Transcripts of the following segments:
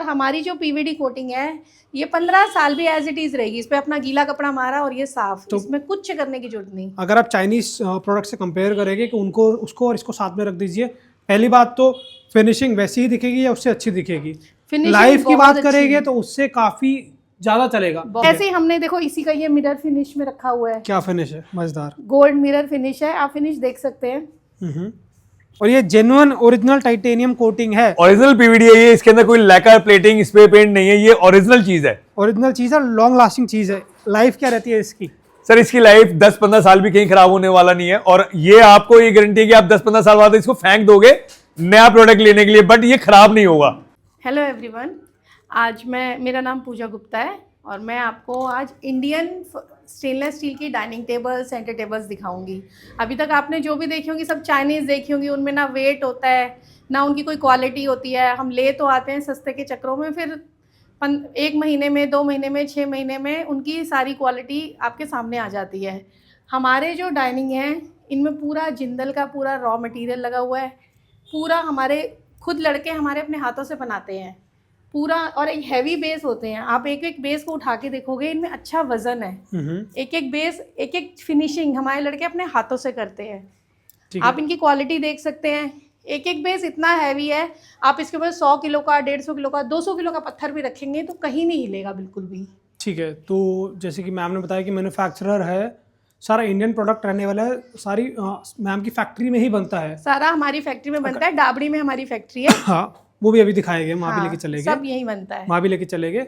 हमारी जो PVD coating है ये 15 साल भी एज इट इज रहेगी। इस पे अपना गीला कपड़ा मारा और ये साफ, तो इसमें कुछ करने की जरूरत नहीं। अगर आप चाइनीज प्रोडक्ट से कंपेयर करेंगे कि उनको उसको और इसको साथ में रख दीजिए, पहली बात तो फिनिशिंग वैसी ही दिखेगी या उससे अच्छी दिखेगी। लाइफ की बात करेंगे तो उससे काफी ज्यादा चलेगा। ऐसे ही हमने देखो इसी का ये मिरर फिनिश में रखा हुआ है। क्या फिनिश है, मजेदार गोल्ड मिरर फिनिश है, आप फिनिश देख सकते हैं। और ये जेन्युइन ओरिजिनल टाइटेनियम कोटिंग है, ओरिजिनल पीवीडी है ये, इसके अंदर कोई लैकर प्लेटिंग स्प्रे पेंट नहीं है, ये ओरिजिनल चीज है। ओरिजिनल चीज है, लॉन्ग लास्टिंग चीज है। लाइफ क्या रहती है इसकी? सर इसकी लाइफ 10-15 साल भी कहीं खराब होने वाला नहीं है, और ये आपको ये गारंटी है कि आप 10-15 साल बाद इसको फेंक दोगे नया प्रोडक्ट लेने के लिए, बट ये खराब नहीं होगा। हेलो एवरीवन, आज मेरा नाम पूजा गुप्ता है और मैं आपको आज इंडियन स्टेनलेस स्टील की डाइनिंग टेबल, सेंटर टेबल्स दिखाऊंगी। अभी तक आपने जो भी देखी होंगी सब चाइनीज़ देखी होंगी, उनमें ना वेट होता है ना उनकी कोई क्वालिटी होती है। हम ले तो आते हैं सस्ते के चक्करों में, फिर 1 महीने में, 2 महीने में, 6 महीने में उनकी सारी क्वालिटी आपके सामने आ जाती है। हमारे जो डाइनिंग है इनमें पूरा जिंदल का पूरा रॉ मटेरियल लगा हुआ है, पूरा हमारे खुद लड़के हमारे अपने हाथों से बनाते हैं पूरा, और एक हैवी बेस होते हैं। आप एक एक बेस को उठा के देखोगे, इनमें अच्छा वजन है। एक एक बेस, एक एक फिनिशिंग हमारे लड़के अपने हाथों से करते हैं। आप इनकी क्वालिटी देख सकते हैं। एक एक बेस इतना हैवी है, आप इसके ऊपर 100 किलो का, 150 किलो का, 200 किलो का पत्थर भी रखेंगे तो कहीं नहीं हिलेगा बिल्कुल भी। ठीक है, तो जैसे कि मैम ने बताया कि मैन्युफैक्चरर है, सारा इंडियन प्रोडक्ट रहने वाला है, सारी मैम की फैक्ट्री में ही बनता है। सारा हमारी फैक्ट्री में बनता है, डाबड़ी में हमारी फैक्ट्री है। हाँ, वो भी अभी दिखाएंगे, वहाँ भी लेके चलेंगे, सब यही बनता है, वहाँ भी लेके चलेंगे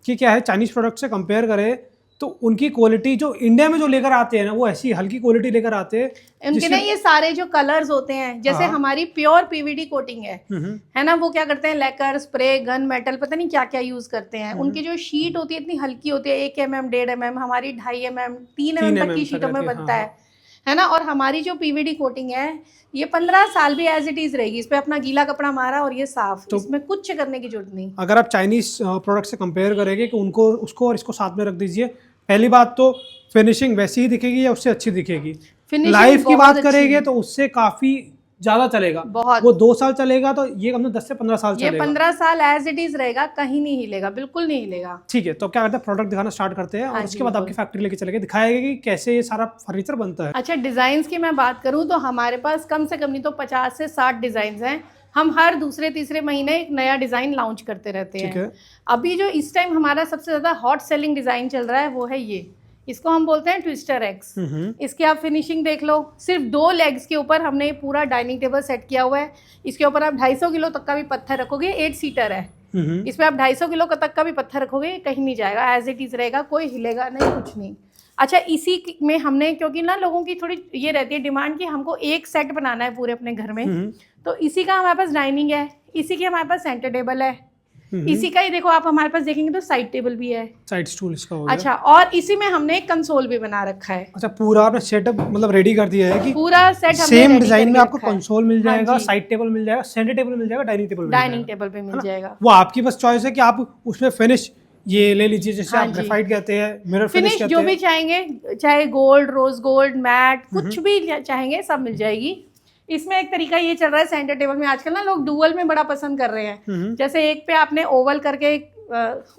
कि क्या है चाइनीज प्रोडक्ट से कंपेयर करें तो उनकी क्वालिटी जो इंडिया में जो लेकर आते हैं ना, वो ऐसी हल्की क्वालिटी लेकर आते हैं। उनके ना ये सारे जो कलर्स होते हैं, जैसे हमारी प्योर पीवीडी कोटिंग है ना, वो क्या करते हैं लैकर, स्प्रे, गन मेटल, पता नहीं क्या क्या यूज करते हैं। उनकी जो शीट होती है इतनी हल्की होती है, 1 mm, 1.5 mm, हमारी 2.5 mm, 3 mm तक की शीटों में बनता है ना। और हमारी जो पीवीडी कोटिंग है ये 15 साल भी एज इट इज रहेगी। इस पे अपना गीला कपड़ा मारा और ये साफ, तो इसमें कुछ करने की जरूरत नहीं। अगर आप चाइनीज प्रोडक्ट से कंपेयर करेंगे कि उनको उसको और इसको साथ में रख दीजिए, पहली बात तो फिनिशिंग वैसी ही दिखेगी या उससे अच्छी दिखेगी। लाइफ की बात करेंगे तो उससे काफी ज्यादा चलेगा, बहुत। वो 2 साल चलेगा तो ये कम से 10 से 15 साल चलेगा। ये 15 साल एज इट इज रहेगा, कहीं नहीं हिलेगा, बिल्कुल नहीं हिलेगा। ठीक है, तो क्या करते हैं प्रोडक्ट दिखाना स्टार्ट करते हैं और उसके बाद आपकी फैक्ट्री लेके चलेंगे, दिखाएंगे कि कैसे ये सारा फर्नीचर बनता है। अच्छा, डिजाइन की मैं बात करूँ तो हमारे पास कम से कम नहीं तो 50 से 60 डिजाइन हैं। हम हर दूसरे तीसरे महीने एक नया डिजाइन लॉन्च करते रहते हैं। अभी जो इस टाइम हमारा सबसे ज्यादा हॉट सेलिंग डिजाइन चल रहा है वो है ये, इसको हम बोलते हैं ट्विस्टर एक्स। इसकी आप फिनिशिंग देख लो, सिर्फ 2 लेग्स के ऊपर हमने पूरा डाइनिंग टेबल सेट किया हुआ है। इसके ऊपर आप 250 किलो तक का भी पत्थर रखोगे, 8 सीटर है, इसमें आप 250 किलो तक का भी पत्थर रखोगे कहीं नहीं जाएगा, एज इट इज रहेगा, कोई हिलेगा नहीं, कुछ नहीं। अच्छा, इसी में हमने, क्योंकि ना लोगों की थोड़ी ये रहती है डिमांड कि हमको एक सेट बनाना है पूरे अपने घर में, तो इसी का हमारे पास डाइनिंग है, इसी की हमारे पास सेंटर टेबल है, इसी का ही देखो आप हमारे पास देखेंगे तो साइड टेबल भी है, साइड स्टूल इसका हो गया। अच्छा, और इसी में हमने एक कंसोल भी बना रखा है। अच्छा, पूरा आपने सेटअप मतलब रेडी कर दिया है कि पूरा सेट सेम डिजाइन में आपको कंसोल मिल जाएगा, साइड टेबल मिल जाएगा, सेंटर टेबल मिल जाएगा, डाइनिंग टेबल भी मिल जाएगा। वो आपकी बस चॉइस है कि आप उसमें फिनिश ये ले लीजिए, जैसे आप ग्रेफाइट कहते हैं, मिरर फिनिश कहते हैं, जो भी चाहेंगे, चाहे गोल्ड, रोज गोल्ड, मैट, कुछ भी चाहेंगे सब मिल जाएगी। इसमें एक तरीका ये चल रहा है सेंटर टेबल में आजकल ना लोग डुअल में बड़ा पसंद कर रहे हैं। जैसे एक पे आपने ओवल करके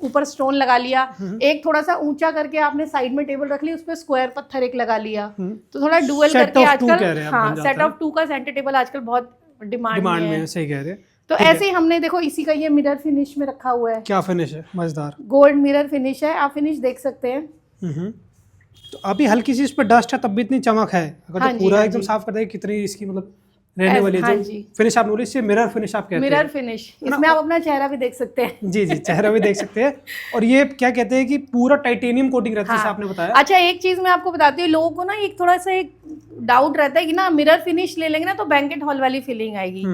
ऊपर स्टोन लगा लिया, एक थोड़ा सा ऊंचा करके आपने साइड में टेबल रख ली, उस पे स्क्वायर पत्थर एक लगा लिया, तो थोड़ा डुअल करके आजकल, हाँ, सेट ऑफ 2 का सेंटर टेबल आजकल बहुत डिमांड में है। सही कह रहे हैं। तो ऐसे ही हमने देखो इसी का ये मिरर फिनिश में रखा हुआ है। क्या फिनिश है, मजेदार गोल्ड मिरर फिनिश है, आप फिनिश देख सकते हैं। तो अभी हल्की सी इस पे डस्ट है तब भी इतनी चमक है, अगर तो पूरा एकदम साफ कर देंगे कितनी इसकी मतलब रहने वाली है। जो फिनिश आप बोली इससे मिरर फिनिश आप कहते हैं, मिरर फिनिश, इसमें आप अपना चेहरा भी देख सकते हैं। जी, चेहरा भी देख सकते हैं। और ये क्या कहते हैं कि पूरा टाइटेनियम कोटिंग रहता है, जैसे आपने बताया। अच्छा, एक चीज मैं आपको बताती हूँ, लोगों को ना एक थोड़ा सा एक डाउट रहता है कि ना मिरर फिनिश ले लेंगे ना तो बैंकेट हॉल वाली फीलिंग आएगी।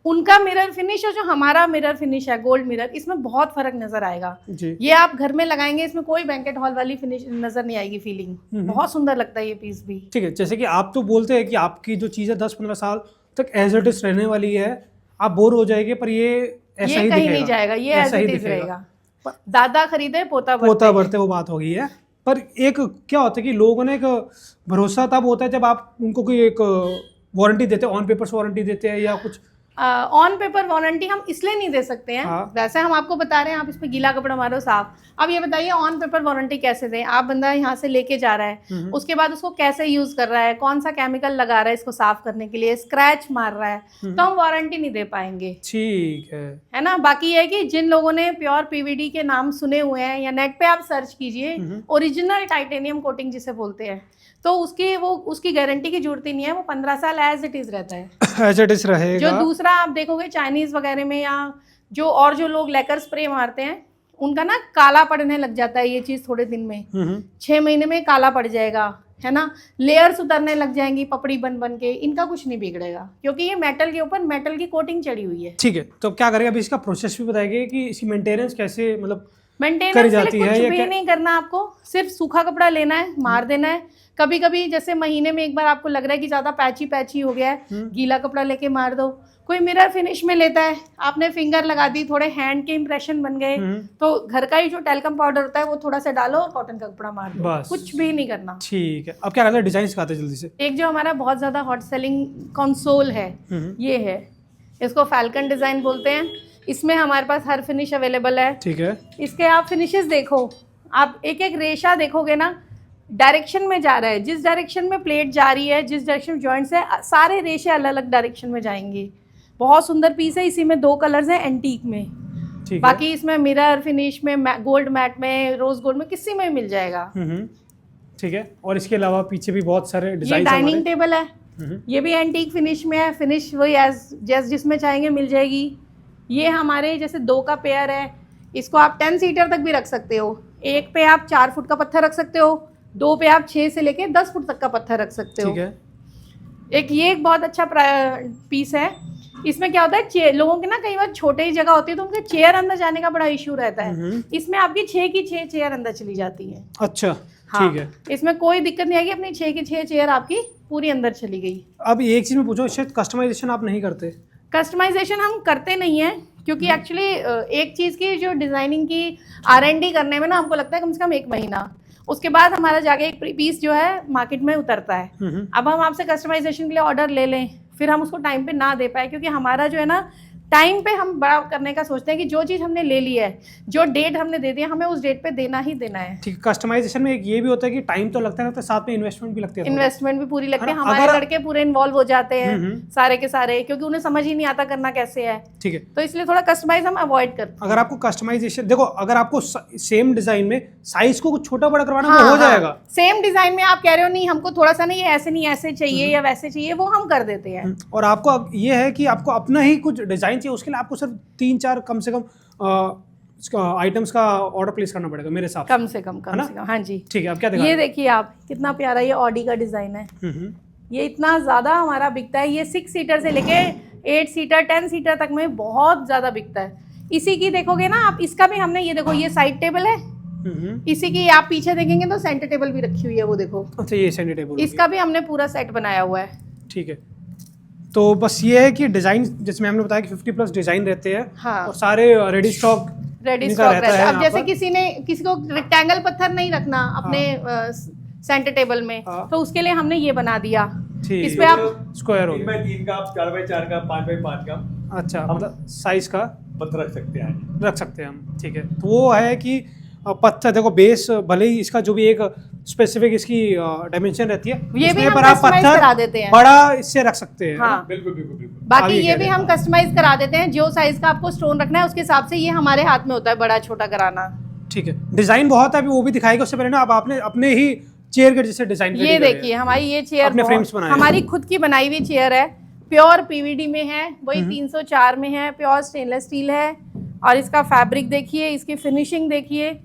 उनका मिरर फिनिश और जो हमारा मिरर फिनिश है गोल्ड मिरर, इसमें बहुत फर्क नजर आएगा। ये आप घर में लगाएंगे, इसमें कोई बैंकेट हॉल वाली फिनिश नजर नहीं आएगी, फीलिंग बहुत सुंदर लगता है ये पीस भी। ठीक है, जैसे कि आप तो बोलते हैं कि आपकी जो चीज है 10-15 साल तक एज इट इज रहने वाली है, आप बोर हो जाएगे, पर ये ऐसा ही कहीं नहीं जाएगा, ये एज इट इज रहेगा। दादा खरीदे पोता भरते वो बात होगी है। पर एक क्या होता है कि लोगों ने एक भरोसा तब होता है जब आप उनको कोई एक वारंटी देते हैं, ऑन पेपर्स वारंटी देते हैं या कुछ ऑन पेपर वारंटी हम इसलिए नहीं दे सकते हैं। हाँ। वैसे हम आपको बता रहे हैं, आप इस पे गीला कपड़ा मारो साफ। अब ये बताइए ऑन पेपर वारंटी कैसे दें? आप बंदा यहाँ से लेके जा रहा है, उसके बाद उसको कैसे यूज कर रहा है, कौन सा केमिकल लगा रहा है इसको साफ करने के लिए, स्क्रैच मार रहा है, तो हम वारंटी नहीं दे पाएंगे। ठीक है ना। बाकी ये है कि जिन लोगों ने प्योर पीवीडी के नाम सुने हुए हैं, या नेट पे आप सर्च कीजिए ओरिजिनल टाइटेनियम कोटिंग जिसे बोलते हैं, तो उसकी गारंटी की जरूरत ही नहीं है। वो 15 साल एज इट इज रहता है, एज इट इज रहेगा। जो दूसरा आप देखोगे चाइनीज वगैरह में, या जो लोग लेकर स्प्रे मारते हैं, उनका ना काला पड़ने लग जाता है ये चीज थोड़े दिन में, 6 महीने में काला पड़ जाएगा, है ना। लेयर्स उतरने लग जाएंगी पपड़ी बन बन के। इनका कुछ नहीं बिगड़ेगा क्योंकि ये मेटल के ऊपर मेटल की कोटिंग चढ़ी हुई है। ठीक है, तो क्या करेगा अभी? इसका प्रोसेस भी बताएंगे कि इसकी मेंटेनेंस कैसे, मतलब मेंटेनेंस करी के जाती लिए है कुछ या भी क्या? नहीं करना आपको, सिर्फ सूखा कपड़ा लेना है, मार देना है। कभी कभी जैसे महीने में एक बार आपको लग रहा है कि ज्यादा पैची पैची हो गया है, गीला कपड़ा लेके मार दो। कोई मिरर फिनिश में लेता है, आपने फिंगर लगा दी, थोड़े हैंड के इंप्रेशन बन गए, तो घर का ही जो टेल्कम पाउडर होता है वो थोड़ा सा डालो और कॉटन का कपड़ा मार दो, बस। कुछ भी नहीं करना। ठीक है, अब क्या रहता है, डिजाइन सिखाते हैं जल्दी से। एक जो हमारा बहुत ज्यादा हॉट सेलिंग कंसोल है, ये है, इसको फैल्कन डिजाइन बोलते हैं। इसमें हमारे पास हर फिनिश अवेलेबल है। ठीक है, इसके आप फिनिशेस देखो, आप एक एक रेशा देखोगे ना, डायरेक्शन में जा रहा है, जिस डायरेक्शन में प्लेट जा रही है, जिस डायरेक्शन में जॉइंट्स है, सारे रेशे अलग अलग डायरेक्शन में जाएंगे। बहुत सुंदर पीस है। इसी में 2 कलर्स हैं एंटीक में। ठीक बाकी इसमें मिरर फिनिश में, गोल्ड मैट में, रोज गोल्ड में, किसी में मिल जाएगा। ठीक है, और इसके अलावा पीछे भी बहुत सारे ये डिजाइन डाइनिंग टेबल है, ये भी एंटीक फिनिश में है। फिनिश वही एज जिसमें चाहेंगे मिल जाएगी। ये हमारे जैसे 2 का पेयर है, इसको आप 10 सीटर तक भी रख सकते हो। एक पे आप 4 फुट का पत्थर रख सकते हो, 2 पे आप 6 से लेके 10 फुट तक का पत्थर रख सकते हो। ठीक है, ये एक बहुत अच्छा पीस है। इसमें क्या होता है, लोगों की ना कई बार छोटे ही जगह होती है तो उनके चेयर अंदर जाने का बड़ा इशू रहता है। इसमें आपकी 6 की 6 चेयर अंदर चली जाती है। अच्छा। हाँ, ठीक है, इसमें कोई दिक्कत नहीं आएगी, अपनी 6 की 6 चेयर आपकी पूरी अंदर चली गई। अब एक चीज में पूछो, शायद कस्टमाइजेशन आप नहीं करते? कस्टमाइजेशन हम करते नहीं है क्योंकि एक्चुअली एक चीज़ की जो डिज़ाइनिंग की R&D करने में ना हमको लगता है कम से कम 1 महीना। उसके बाद हमारा जाके एक पीस जो है मार्केट में उतरता है। अब हम आपसे कस्टमाइजेशन के लिए ऑर्डर ले लें, फिर हम उसको टाइम पे ना दे पाए, क्योंकि हमारा जो है ना टाइम पे हम बड़ा करने का सोचते हैं कि जो चीज़ हमने ले ली है, जो डेट हमने दे दी है, हमें उस डेट पे देना ही देना है। ठीक, कस्टमाइजेशन में एक ये भी होता है कि टाइम तो लगता है, साथ में इन्वेस्टमेंट भी लगती है। इन्वेस्टमेंट भी पूरी लगती है, हाँ, हमारे अगर- लड़के पूरे इन्वॉल्व हो जाते हैं सारे के सारे, क्योंकि उन्हें समझ ही नहीं आता करना कैसे है। ठीक है, तो इसलिए थोड़ा कस्टमाइज हम अवॉइड करते हैं। अगर आपको कस्टमाइजेशन देखो, अगर आपको सेम डिजाइन में साइज को कुछ छोटा बड़ा करवाना हाँ, वो हो हाँ, जाएगा। सेम डिजाइन में आप कह रहे हो नहीं हमको थोड़ा सा नहीं ऐसे चाहिए या वैसे चाहिए, वो हम कर देते हैं। और आपको अब ये है कि आपको अपना ही कुछ डिजाइन चाहिए, उसके लिए आपको सिर्फ 3-4 कम से कम आइटम्स का ऑर्डर प्लेस करना पड़ेगा मेरे हिसाब से। कम से कम हाँ जी। ठीक है, अब क्या दिखा ये देखिए आप, कितना प्यारा ये ऑडी का डिजाइन है। ये इतना ज्यादा हमारा बिकता है, ये 6 सीटर से लेके 8 सीटर 10 सीटर तक में बहुत ज्यादा बिकता है। इसी की देखोगे ना आप, इसका भी हमने, ये देखो ये साइड टेबल है, इसी की आप पीछे देखेंगे तो सेंटर टेबल भी रखी हुई है, वो देखो। अच्छा, ये सेंटर टेबल, इसका भी हमने पूरा सेट बनाया हुआ है। ठीक है। तो बस ये है कि डिजाइन, जिसमें हमने बताया कि 50+ डिजाइन रहते हैं। हाँ। और सारे रेडी स्टॉक रहता है। अब जैसे किसी को रेक्टेंगल पत्थर नहीं रखना अपने सेंटर टेबल में, तो उसके लिए हमने ये बना दिया। इस पे आप स्क्वायर हो 3x3 का, 4x4 का, 5x5 का, अच्छा, मतलब साइज का पत्थर रख सकते हैं। रख सकते हैं हम। ठीक है, तो वो है कि पत्थर देखो, बेस भले ही इसका जो भी एक स्पेसिफिक इसकी डायमेंशन रहती है, ये भी उसमें हम पर आप कस्टमाइज करा देते हैं। बड़ा इससे रख सकते हैं। हाँ, बिल्कुल बिल्कुल बिल्कुल। बाकी आगे ये क्या भी है? हम कस्टमाइज करा देते हैं, जो साइज का आपको स्टोन रखना है उसके हिसाब से ये हमारे हाथ में होता है बड़ा छोटा कराना। ठीक है, डिजाइन बहुत है, अभी वो भी दिखाएगा। उससे पहले ना अब आपने अपने ही चेयर के जैसे डिजाइन ये देखिए हमारी ये चेयर अपने frames बनाए हैं। हमारी खुद की बनाई हुई चेयर है, प्योर पीवीडी में है, वही 304 में है, प्योर स्टेनलेस स्टील है। और इसका फैब्रिक देखिए, इसकी फिनिशिंग देखिए,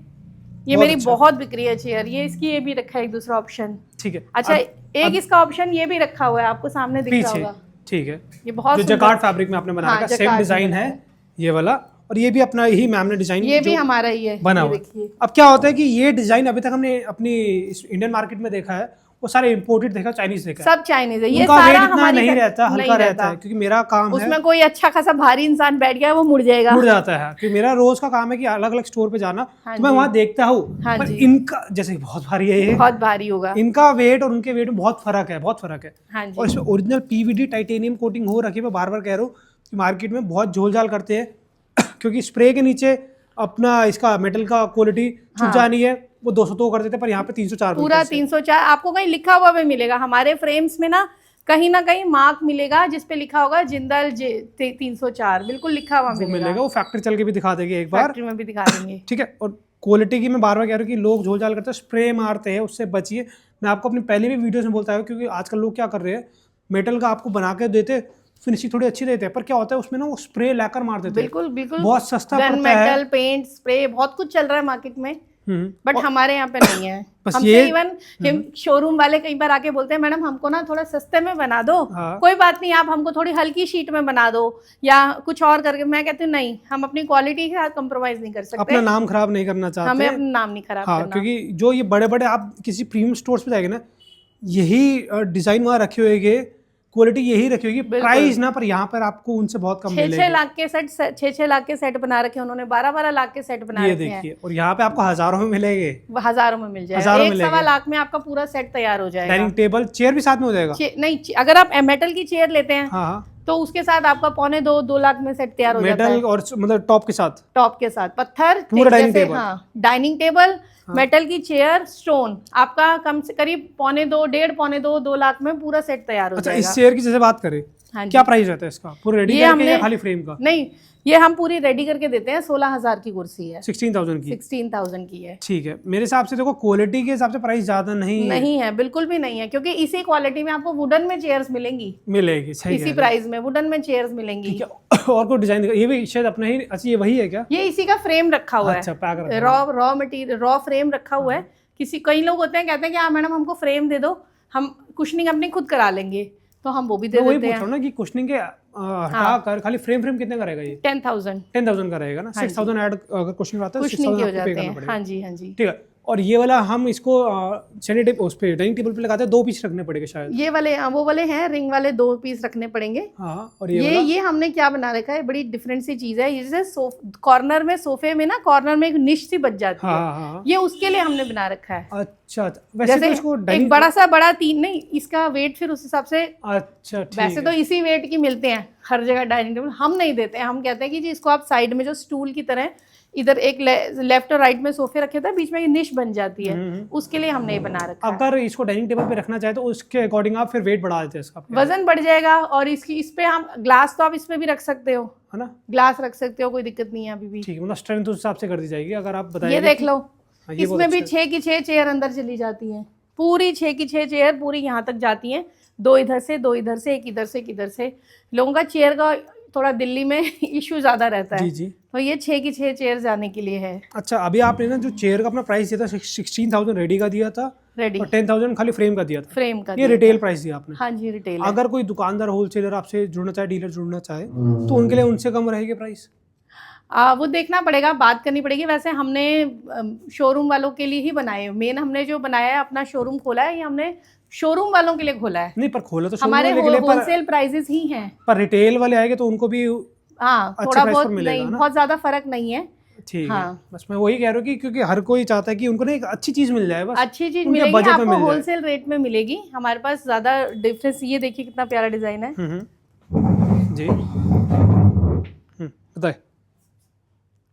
ये मेरी अच्छा। बहुत बिक्री है चेयर। ये इसकी ये भी रखा है एक दूसरा ऑप्शन। ठीक है, अच्छा, एक इसका ऑप्शन ये भी रखा हुआ है, आपको सामने दिख रहा पीछे। होगा। ठीक है, ये बहुत जो सुंदर- जकार्ड फैब्रिक में आपने बनाया हाँ, सेम जकार्ड डिजाइन में है बनाया ये वाला, और ये भी अपना ही मैम ने डिजाइन ये भी हमारा ही है, बना ये हुआ। देखिए। अब क्या होता है कि ये डिजाइन अभी तक हमने अपनी इंडियन मार्केट में देखा है, वो सारे इंपोर्टेड देखा, चाइनीज देखा है। सब चाइनीज है, ये उनका सारा वेट इतना हमारी नहीं रहता, नहीं हल्का रहता है, क्योंकि मेरा काम है, उसमें कोई अच्छा खासा भारी इंसान बैठ गया वो मुड़ जाएगा। मुड़ जाता है। क्योंकि मेरा रोज का काम है कि अलग अलग स्टोर पे जाना, हाँ तो मैं जी। वहाँ देखता हूँ। हाँ पर जी। इनका जैसे बहुत भारी है ये, बहुत भारी होगा। इनका वेट और उनके वेट में बहुत फर्क है, बहुत फर्क है। हाँ जी। और इसमें ओरिजिनल पीवीडी टाइटेनियम कोटिंग हो रखी है, मैं बार बार कह रहा हूँ। मार्केट में बहुत झोल-झाल करते हैं क्योंकि स्प्रे के नीचे अपना इसका मेटल का क्वालिटी छुप जानी है, वो 202 कर देते हैं, पर यहाँ पे 304 पूरा 304 आपको कहीं लिखा हुआ भी मिलेगा। हमारे फ्रेम्स में ना कहीं मार्क मिलेगा जिसपे लिखा होगा जिंदल 304, बिल्कुल लिखा हुआ मिलेगा। वो फैक्ट्री चल के भी दिखा देंगे एक बार, फैक्ट्री में भी दिखा देंगे। ठीक है। और क्वालिटी की मैं बार बार कह रहा हूँ कि लोग झोल-झाल करते हैं, स्प्रे मारते हैं, उससे बचिए। मैं आपको अपनी पहले भी वीडियोस में बोलता हूँ, क्योंकि आजकल लोग क्या कर रहे हैं, मेटल का आपको बना के देते, फिनिशिंग थोड़ी अच्छी देते हैं, पर क्या होता है उसमें ना वो स्प्रे लाकर मार देते हैं। बिल्कुल बिल्कुल बहुत सस्ता गन पड़ता है। मेटल पेंट स्प्रे बहुत कुछ चल रहा है मार्केट में, बट हमारे यहाँ पे नहीं है। बस हमसे ये इवन शोरूम वाले कई बार आके बोलते हैं मैडम हमको ना थोड़ा सस्ते में बना दो। हाँ। कोई बात नहीं, आप हमको थोड़ी हल्की शीट में बना दो या कुछ और करके। मैं कहती हूँ नहीं, हम अपनी क्वालिटी के साथ कॉम्प्रोमाइज नहीं कर सकते, अपना नाम खराब नहीं करना चाहते, हमें अपना नाम नहीं खराब हाँ, करना। क्योंकि जो ये बड़े बड़े आप किसी प्रीमियम स्टोर्स पे जाएंगे ना, यही डिजाइन वहाँ रखे होंगे, क्वालिटी यही रखी होगी, प्राइस ना, पर यहाँ पर आपको उनसे बहुत कम मिलेगी। 6 लाख के सेट 6 लाख के सेट बना रखे उन्होंने, 12 लाख के सेट बना ये रखे हैं। देखिए, और यहाँ पे आपको हजारों में मिलेंगे, हजारों में मिल जाएगा, हजारों में 1-1.25 लाख में आपका पूरा सेट तैयार हो जाएगा। डाइनिंग टेबल चेयर भी साथ में हो जाएगा। नहीं, अगर आप मेटल की चेयर लेते हैं हाँ, तो उसके साथ आपका 2.25-2 लाख में सेट तैयार हो जाता है, मेटल और मतलब टॉप के साथ, टॉप के साथ पत्थर पूरा डाइनिंग टेबल। हाँ, डाइनिंग टेबल, मेटल की चेयर, स्टोन, आपका कम से करीब 1.25-1.5-2 लाख में पूरा सेट तैयार हो अच्छा, जाएगा। इस चेयर की जैसे बात करें, हाँ जी। क्या प्राइस रहता है इसका, पूरा रेडी ये करके या हमने खाली फ्रेम का? नहीं, ये हम पूरी रेडी करके देते हैं। 16,000 की कुर्सी है, 16,000 की। 16,000 की है। ठीक है, मेरे हिसाब से देखो क्वालिटी के हिसाब से प्राइस ज्यादा नहीं है, बिल्कुल भी नहीं है, क्योंकि इसी क्वालिटी में आपको वुडन में चेयर्स मिलेंगी, मिलेगी। सही इसी प्राइस में वुडन में चेयर्स मिलेंगी। ठीक है। और कोई डिजाइन, ये भी शायद अपना ही, अच्छा ये वही है क्या? ये इसी का फ्रेम रखा हुआ अच्छा, है, पैक रखा है। रॉ मटेरियल, रॉ फ्रेम रखा हुआ है। कई लोग होते हैं कहते हैं कि हाँ मैडम हमको फ्रेम दे दो, हम कुशनिंग अपनी खुद करा लेंगे, तो हम वो भी दे मैं वही देते पूछ हैं। रहा हूँ ना कि कुशनिंग के हटा कर खाली फ्रेम कितने का रहेगा ये? 10,000 का रहेगा ना। 6,000 ऐड अगर कुशनिंग आता है तो कुशनिंग के 6,000 हो आपको पे जाते करना हैं। पड़ेगा। हाँ जी, हाँ जी। ठीक है। और ये वाला हम इसको सेंटर उस पे डाइनिंग टेबल पे लगाते हैं, 2 पीस रखने पड़ेगा शायद। ये वाले वो वाले हैं रिंग वाले, 2 पीस रखने पड़ेंगे। हाँ, और ये हमने क्या बना रखा है, बड़ी डिफरेंट सी चीज है। ये जैसे कॉर्नर में, सोफे में ना कॉर्नर में एक निश सी बच जाती है, हाँ। ये उसके लिए हमने बना रखा है। अच्छा, वैसे तो इसको एक बड़ा 3 नहीं, इसका वेट फिर उस हिसाब से, अच्छा ठीक वैसे तो इसी वेट की मिलते हैं हर जगह डाइनिंग टेबल, हम नहीं देते हैं। हम कहते हैं कि जी इसको आप साइड में जो स्टूल की तरह इधर एक लेफ्ट और राइट में सोफे रखे थे, बीच में ये निश बन जाती है, उसके लिए हमने ये बना रखा है। अगर इसको डाइनिंग टेबल पे रखना चाहे तो उसके अकॉर्डिंग आप फिर वेट बढ़ा देते हैं इसका, वजन बढ़ जाएगा। और इस पे हम ग्लास तो आप इस पे भी रख सकते हो, है ना, ग्लास रख सकते हो, कोई दिक्कत नहीं है अभी भी। ठीक है, मतलब स्ट्रेंथ उस हिसाब से कर दी जाएगी। अगर आप बताइए, ये देख लो, ये इसमें भी 6 की 6 चेयर अंदर चली जाती हैं, पूरी 6 की 6 चेयर पूरी यहाँ तक जाती हैं, 2 इधर से, 2 इधर से, एक इधर से, एक इधर से। लोगों का चेयर का थोड़ा दिल्ली में इश्यू ज्यादा रहता है, जी। तो ये 6 की 6 चेयर जाने के लिए है। अच्छा, अभी आपने ना जो चेयर का अपना प्राइस दिया था 16,000 रेडी का दिया था, रेडी और 10,000 खाली फ्रेम का दिया था। फ्रेम का ये रिटेल प्राइस दिया आपने? हाँ जी, रिटेल। अगर कोई दुकानदार होलसेलर आपसे जुड़ना चाहे, डीलर जुड़ना चाहे, तो उनके लिए उनसे कम रहेगी प्राइस? वो देखना पड़ेगा, बात करनी पड़ेगी। वैसे हमने शोरूम वालों के लिए ही बनाए, मेन हमने जो बनाया है अपना शोरूम खोला है, ये हमने शोरूम वालों के लिए खोला है। नहीं, पर खोला तो हमारे शोरूम वाले होलसेल प्राइसेस ही हैं, पर रिटेल वाले आएंगे तो उनको भी हाँ अच्छे थोड़ा प्राइस बहुत पर मिलेगा नहीं, ना? बहुत ज्यादा फर्क नहीं है। ठीक हाँ। है, बस मैं वही कह रहा हूँ कि क्योंकि हर कोई चाहता है कि उनको ना एक अच्छी चीज मिल जाए, बस अच्छी चीज उनके मिलेगी बजट में आपको, मिल जाए। होलसेल रेट में मिलेगी। हमारे पास ज्यादा डिफरेंस, ये देखिए कितना प्यारा डिजाइन है। जी, बताए।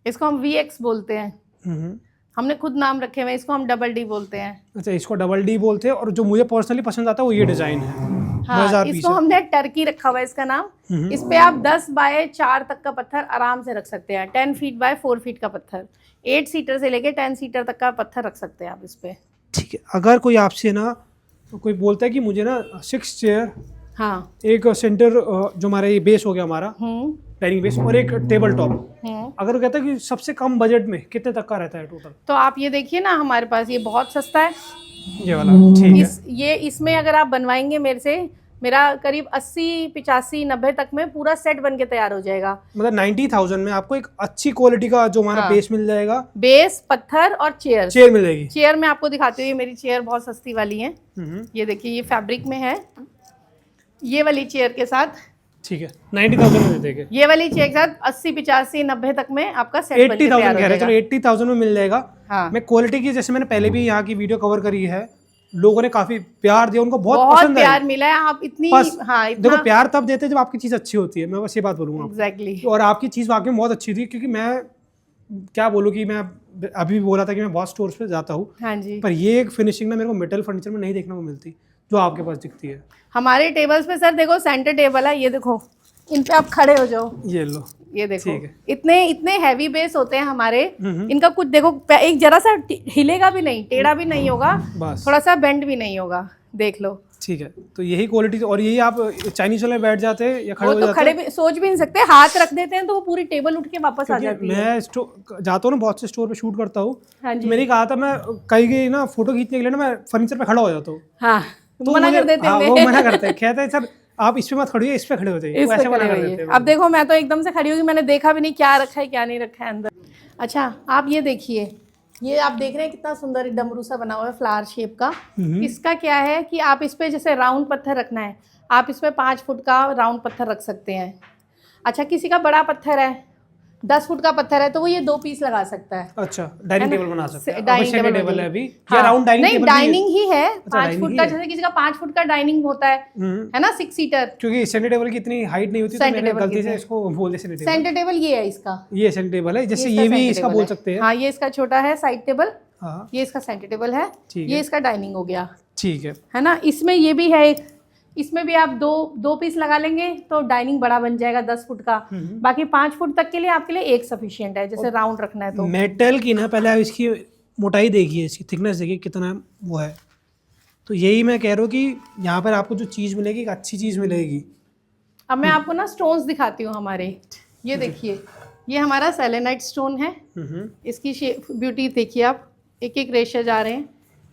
इसको हम VX बोलते हैं, हमने खुद नाम रखे हुए हैं, इसको हम डबल D बोलते हैं। अच्छा, इसको डबल D बोलते हैं, और जो मुझे पर्सनली पसंद आता है वो ये डिजाइन है। हाँ, 2020 इसको हमने टर्की रखा हुआ है इसका नाम। इस पे आप 10 बाय 4 तक का पत्थर आराम से रख सकते हैं, 10 फीट बाय 4 फीट का पत्थर, 8 सीटर से लेके 10 सीटर तक का पत्थर रख सकते हैं आप इस पे। ठीक है। अगर कोई आपसे ना कोई बोलता है कि मुझे ना 6 चेयर, हाँ, एक सेंटर जो हमारा ये बेस हो गया हमारा डाइनिंग बेस, और एक टेबल टॉप, अगर वो कहता है कि सबसे कम बजट में कितने तक का रहता है टोटल, तो आप ये देखिए ना, हमारे पास ये बहुत सस्ता है, ये वाला। ठीक है। इसमें अगर आप बनवाएंगे मेरे से, मेरा करीब 80, 85, 90 तक में पूरा सेट बन के तैयार हो जाएगा। मतलब 90,000 में आपको एक अच्छी क्वालिटी का जो हमारा बेस मिल जाएगा, बेस, पत्थर और चेयर मिल जाएगी। चेयर मैं आपको दिखाती हूँ, ये मेरी चेयर बहुत सस्ती वाली है। ये देखिए, ये फैब्रिक में है, ये वाली चेयर के साथ। ठीक है, 90,000 में दे देंगे। ये वाली चेयर के साथ 80, 85, 90 तक में आपका सेट बन के तैयार हो 80,000 कह रहे हैं, जाएगा। चलो 80,000 में मिल जाएगा। हाँ। मैं क्वालिटी की, जैसे मैंने पहले भी यहाँ की वीडियो कवर करी है, लोगों ने काफी प्यार दिया, उनको बहुत बहुत पसंद प्यार आई। मिला है। आप इतनी बस हाँ इतना देखो, प्यार तब देते हैं जब आपकी चीज अच्छी होती है, मैं बस ये बात बोलूंगा आपको। एग्जैक्टली और आपकी चीज वाकई में बहुत अच्छी थी, क्योंकि मैं क्या बोलूँ कि मैं अभी भी बोला था कि मैं बहुत स्टोर्स पे जाता हूँ, हाँ जी। पर ये एक फिनिशिंग ना मेरे को मेटल फर्नीचर में नहीं देखने को मिलती जो आपके पास दिखती है। हमारे टेबल्स पे सर देखो सेंटर टेबल है, ये देखो, इन पे आप खड़े हो जाओ, ये लो, ये देखो, ठीक है। इतने इतने हैवी बेस होते हैं हमारे। इनका कुछ देखो, एक जरा सा हिलेगा भी नहीं, टेढ़ा भी नहीं होगा, बस थोड़ा सा बेंड भी नहीं होगा, देख लो। ठीक है। तो यही क्वालिटी, और यही आप चाइनीज वाले बैठ जाते हैं या खड़े वो हो तो जाते खड़े हैं? भी सोच भी नहीं सकते, हाथ रख देते हैं तो वो पूरी टेबल उठ के वापस आ क्योंकि जाती है। मैं जाता हूँ ना बहुत से स्टोर पे शूट करता हूँ, हाँ तो जी। मैंने कहा था मैं कहीं गई ना फोटो खींचने के लिए ना, मैं फर्नीचर पे खड़ा हो जाता हूँ, हाँ तो मना मुझे- कर देते हाँ, हैं। वो मना करते हैं, कहते हैं सर आप इस पे मत खड़िए, इस पे खड़े हो जाइए, इस वो पे ऐसे मना खड़े कर होइए। देते हैं। अब देखो मैं तो एकदम से खड़ी होगी, मैंने देखा भी नहीं क्या रखा है क्या नहीं रखा है अंदर। अच्छा आप ये देखिए, ये आप देख रहे हैं कितना सुंदर डमरू सा बना हुआ है फ्लावर शेप का। इसका क्या है कि आप इस पे जैसे राउंड पत्थर रखना है, आप इस पे 5 फुट का राउंड पत्थर रख सकते हैं। अच्छा किसी का बड़ा पत्थर है, 10 फुट का पत्थर है, तो वो ये 2 पीस लगा सकता है। अच्छा, डाइनिंग टेबल बना सकते हैं। डाइनिंग अब टेबल है अभी, हाँ, या राउंड डाइनिंग नहीं टेबल भी है? डाइनिंग ही है, 5 डाइनिंग फुट ही का, है। जैसे किसी का 5 फुट का डाइनिंग होता है ना 6 सीटर। क्योंकि सेंटर टेबल की इतनी हाइट नहीं होती, तो सेंटर मैंने टेबल गलती से कितनी? इसको बोल दिया सेंटर टेबल। सेंटर टेबल ये है इसका, ये सेंटर टेबल है, जैसे इसका ये भी सेंटर इसका टेबल बोल है। सकते हैं। हाँ ये इसका छोटा है साइड टेबल, हाँ ये इसका सेंटर टेबल है, ठीक ये है। इसका डाइनिंग हो गया, ठीक है ना। इसमें ये भी है एक, इसमें भी आप दो पीस लगा लेंगे तो डाइनिंग बड़ा बन जाएगा 10 फुट का। बाकी 5 फुट तक के लिए आपके लिए एक सफिशिएंट है, जैसे राउंड रखना है तो। मेटल की ना पहले आप इसकी मोटाई देखिए, इसकी थिकनेस देखिए कितना वो है। तो यही मैं कह रहा हूँ कि यहाँ पर आपको जो चीज़ मिलेगी एक अच्छी चीज़ मिलेगी। अब मैं आपको ना स्टोन्स दिखाती हूँ हमारे। ये देखिए, ये हमारा सेलेनाइट स्टोन है, इसकी ब्यूटी देखिए आप, एक एक रेशे जा रहे हैं।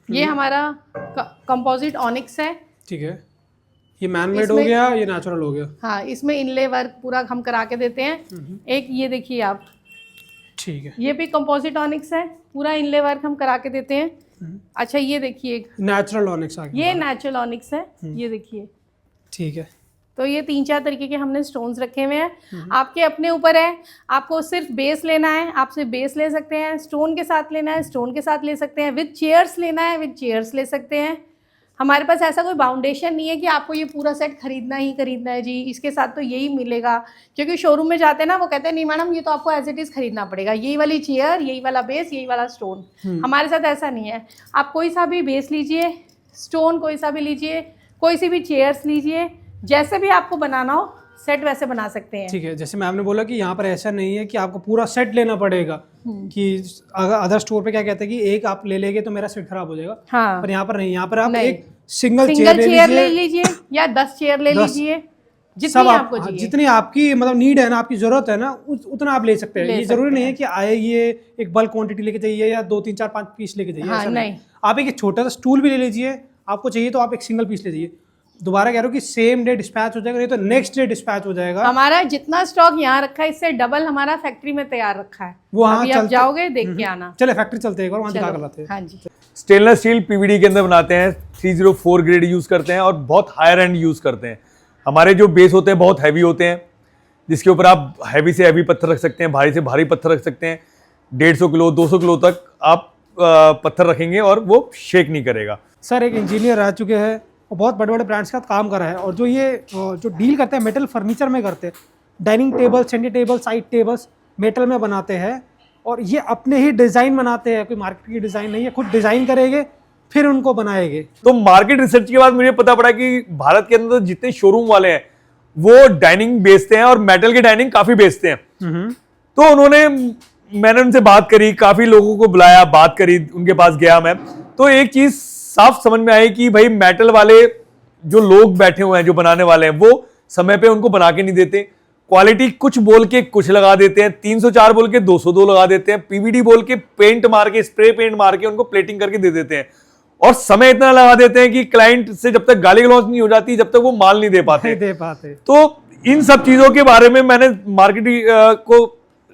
ये हमारा कंपोजिट ऑनिक्स है। ठीक है, ये मैन मेड हो गया, ये नेचुरल हो गया। हाँ इसमें इनले वर्क पूरा हम करा के देते हैं। एक ये देखिए आप, ठीक है, ये भी कंपोजिट ऑनिक्स है, पूरा इनले वर्क हम करा के देते हैं। अच्छा ये देखिए, नेचुरल ऑनिक्स आ गया। ये नेचुरल ऑनिक्स है, ये देखिए। ठीक है, तो ये 3-4 तरीके के हमने स्टोन्स रखे हुए हैं। आपके अपने ऊपर है, आपको सिर्फ बेस लेना है, आप सिर्फ बेस ले सकते हैं। स्टोन के साथ लेना है, स्टोन के साथ ले सकते हैं। विद चेयर्स लेना है, विद चेयर्स ले सकते हैं। हमारे पास ऐसा कोई बाउंडेशन नहीं है कि आपको ये पूरा सेट खरीदना ही खरीदना है जी, इसके साथ तो यही मिलेगा। क्योंकि शोरूम में जाते हैं ना, वो कहते हैं नहीं मैडम ये तो आपको एज इट इज़ खरीदना पड़ेगा, यही वाली चेयर, यही वाला बेस, यही वाला स्टोन। हमारे साथ ऐसा नहीं है, आप कोई सा भी बेस लीजिए, स्टोन कोई सा भी लीजिए, कोई सी भी चेयर्स लीजिए, जैसे भी आपको बनाना हो सेट वैसे बना सकते हैं। ठीक है। जैसे मैम ने बोला कि यहाँ पर ऐसा नहीं है कि आपको पूरा सेट लेना पड़ेगा, कि अगर अदर स्टोर पे क्या कहते हैं कि एक आप ले लेंगे तो मेरा सेट खराब हो जाएगा, हाँ पर यहाँ पर नहीं। यहाँ पर आप नहीं। एक सिंगल चेयर चेयर ले लीजिए या 10 चेयर ले 10 लीजिए, जितनी सब आपको आप चाहिए। जितनी आपकी मतलब नीड है ना, आपकी जरूरत है ना, उतना आप ले सकते हैं। ले ये जरूरी सकते नहीं हैं। है कि आए ये एक बल्क क्वांटिटी लेके चाहिए या 2 3 4 5 पीस लेके चाहिए, हाँ, ऐसा नहीं। आप एक छोटा सा स्टूल भी ले लीजिए, आपको चाहिए तो आप एक सिंगल पीस ले जाइए। दोबारा कह रहा हूँ कि सेम डे डिस्पैच हो जाएगा, नहीं तो नेक्स्ट डे डिस्पैच हो जाएगा। हमारा जितना स्टॉक यहाँ रखा है इससे डबल हमारा फैक्ट्री में तैयार रखा है। वो हाँ अभी आप जाओगे देख के आना। चले फैक्ट्री चलते हैं एक बार, वहाँ दिखा कर चलो, लाते हैं। हाँ जी। स्टेनलेस स्टील पीवीडी के अंदर बनाते हैं, 304 ग्रेड यूज करते हैं और बहुत हायर एंड यूज करते हैं। हमारे जो बेस होते हैं बहुत हैवी होते हैं, जिसके ऊपर आप हैवी से हैवी पत्थर रख सकते हैं, भारी से भारी पत्थर रख सकते हैं। 150 किलो 200 किलो तक आप पत्थर रखेंगे और वो शेक नहीं करेगा। सर एक इंजीनियर रह चुके हैं और बहुत बड़े बड़े ब्रांड्स का काम करा है, और जो ये जो डील करते हैं मेटल फर्नीचर में करते हैं, dining table, centre table, side tables metal में बनाते हैं, और ये अपने ही डिज़ाइन बनाते हैं, कोई मार्केट की डिज़ाइन नहीं है, खुद डिज़ाइन करेंगे फिर उनको बनाएंगे। तो मार्केट रिसर्च के बाद मुझे पता पड़ा कि भारत के अंदर जितने शोरूम वाले हैं वो डाइनिंग बेचते हैं और मेटल के डाइनिंग काफी बेचते हैं। तो मैंने उनसे बात करी, काफी लोगों को बुलाया, बात करी, उनके पास गया मैं, तो एक चीज साफ समझ में आई कि भाई मेटल वाले जो लोग बैठे हुए हैं, जो बनाने वाले हैं, वो समय पे उनको बना के नहीं देते। क्वालिटी कुछ बोल के कुछ लगा देते हैं, 304 बोल के 202 लगा देते हैं, पीवीडी बोल के पेंट मार के, स्प्रे पेंट मार के उनको प्लेटिंग करके दे देते हैं, और समय इतना लगा देते हैं कि क्लाइंट से जब तक गाली गलौज नहीं हो जाती तब तक वो माल नहीं दे पाते। तो इन सब चीजों के बारे में मैंने मार्केटिंग को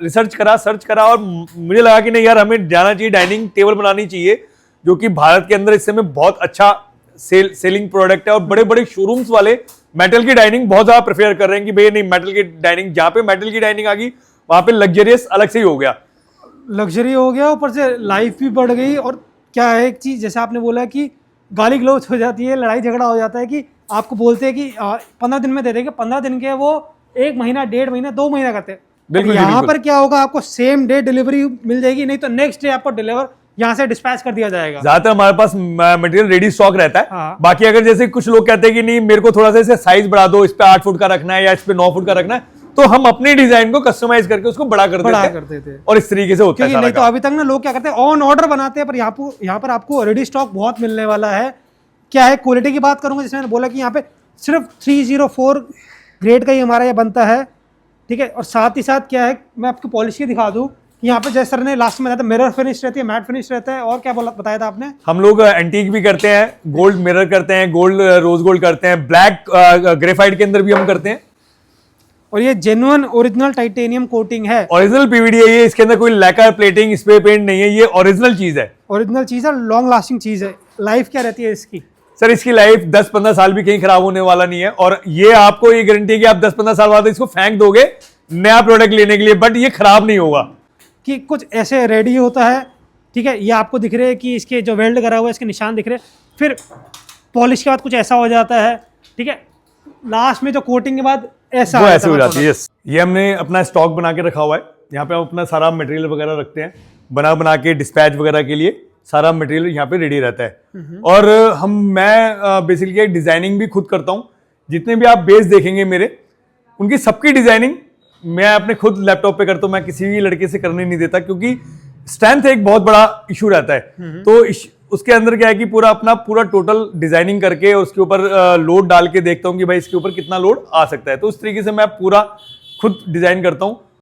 रिसर्च करा, सर्च करा, और मुझे लगा कि नहीं यार, हमें जाना चाहिए, डाइनिंग टेबल बनानी चाहिए, जो कि भारत के अंदर इस समय बहुत अच्छा सेलिंग प्रोडक्ट है। और बड़े बड़े शोरूम्स वाले मेटल की डाइनिंग बहुत ज्यादा प्रेफर कर रहे हैं कि भैया नहीं, मेटल की डाइनिंग, जहां पे मेटल की डाइनिंग आ गई वहां पे लग्जरियस अलग से ही हो गया, लग्जरी हो गया, ऊपर से लाइफ भी बढ़ गई। और क्या है एक चीज, जैसे आपने बोला कि गाली गलौज हो जाती है, लड़ाई झगड़ा हो जाता है कि आपको बोलते हैं कि 15 दिन में दे देंगे, 15 दिन के वो 1 महीना, 1.5 महीना, 2 महीना करते हैं। बिल्कुल, यहाँ बिल्कुल। पर क्या होगा, आपको सेम डे डिलीवरी मिल जाएगी, नहीं तो नेक्स्ट डे आपको डिलीवर यहाँ से डिस्पैच कर दिया जाएगा। ज्यादातर हमारे पास मटेरियल रेडी स्टॉक रहता है। हाँ। बाकी अगर जैसे कुछ लोग कहते हैं कि नहीं मेरे को थोड़ा सा इसे साइज बढ़ा दो, इस पे 8 फुट का रखना है या इस पे 9 फुट का रखना है, तो हम अपनी डिजाइन को कस्टमाइज करके उसको बड़ा कर देते हैं और इस तरीके से होता है क्योंकि सारा नहीं तो काम। अभी तक ना लोग क्या करते हैं, ऑन ऑर्डर बनाते हैं, पर यहाँ पर आपको रेडी स्टॉक बहुत मिलने वाला है। क्या है, क्वालिटी की बात करूंगा, जैसे मैंने बोला कि यहाँ पे सिर्फ 304 ग्रेड का ही हमारा ये बनता है, ठीक है। और साथ ही साथ क्या है, मैं आपको पॉलिश की दिखा दूं कि यहाँ पे जैसे सर ने लास्ट में बताया था, मिरर फिनिश रहती है, मैट फिनिश रहता है, और क्या बताया था आपने? हम लोग एंटीक भी करते हैं, गोल्ड मिरर करते हैं, गोल्ड रोज गोल्ड करते हैं, ब्लैक ग्रेफाइट के अंदर भी हम करते हैं। और ये जेन्युइन ओरिजिनल टाइटेनियम कोटिंग है, ओरिजिनल पीवीडी है ये, इसके अंदर कोई लैकर प्लेटिंग स्प्रे पेंट नहीं है, ये ओरिजिनल चीज है। ओरिजिनल चीज़ है, लॉन्ग लास्टिंग चीज़ है। लाइफ क्या रहती है इसकी? सर इसकी लाइफ 10-15 साल भी कहीं खराब होने वाला नहीं है, और ये आपको ये गारंटी है कि आप 10-15 साल बाद इसको फेंक दोगे नया प्रोडक्ट लेने के लिए, बट ये खराब नहीं होगा। कि कुछ ऐसे रेडी होता है, ठीक है, ये आपको दिख रहे हैं कि इसके जो वेल्ड करा हुआ है इसके निशान दिख रहे हैं, फिर पॉलिश के बाद कुछ ऐसा हो जाता है, ठीक है, लास्ट में जो कोटिंग के बाद ऐसा वो आ ऐसे हो जाता जाती है। यस, ये हमने अपना स्टॉक बना के रखा हुआ है, यहाँ पे हम अपना सारा मटेरियल वगैरह रखते हैं, बना के डिस्पैच वगैरह के लिए सारा मटेरियल यहाँ पे रेडी रहता है। और मैं बेसिकली डिजाइनिंग भी खुद करता हूँ। जितने भी आप बेस देखेंगे मेरे, उनकी सबकी डिजाइनिंग मैं अपने खुद लैपटॉप पे करता हूँ, मैं किसी भी लड़के से करने नहीं देता, क्योंकि स्ट्रेंथ एक बहुत बड़ा इशू रहता है। तो उसके अंदर क्या है कि पूरा टोटल डिजाइनिंग करके उसके ऊपर लोड डाल के देखता हूँ कि भाई इसके ऊपर कितना लोड आ सकता है, तो उस तरीके से मैं पूरा खुद डिजाइन करता हूँ।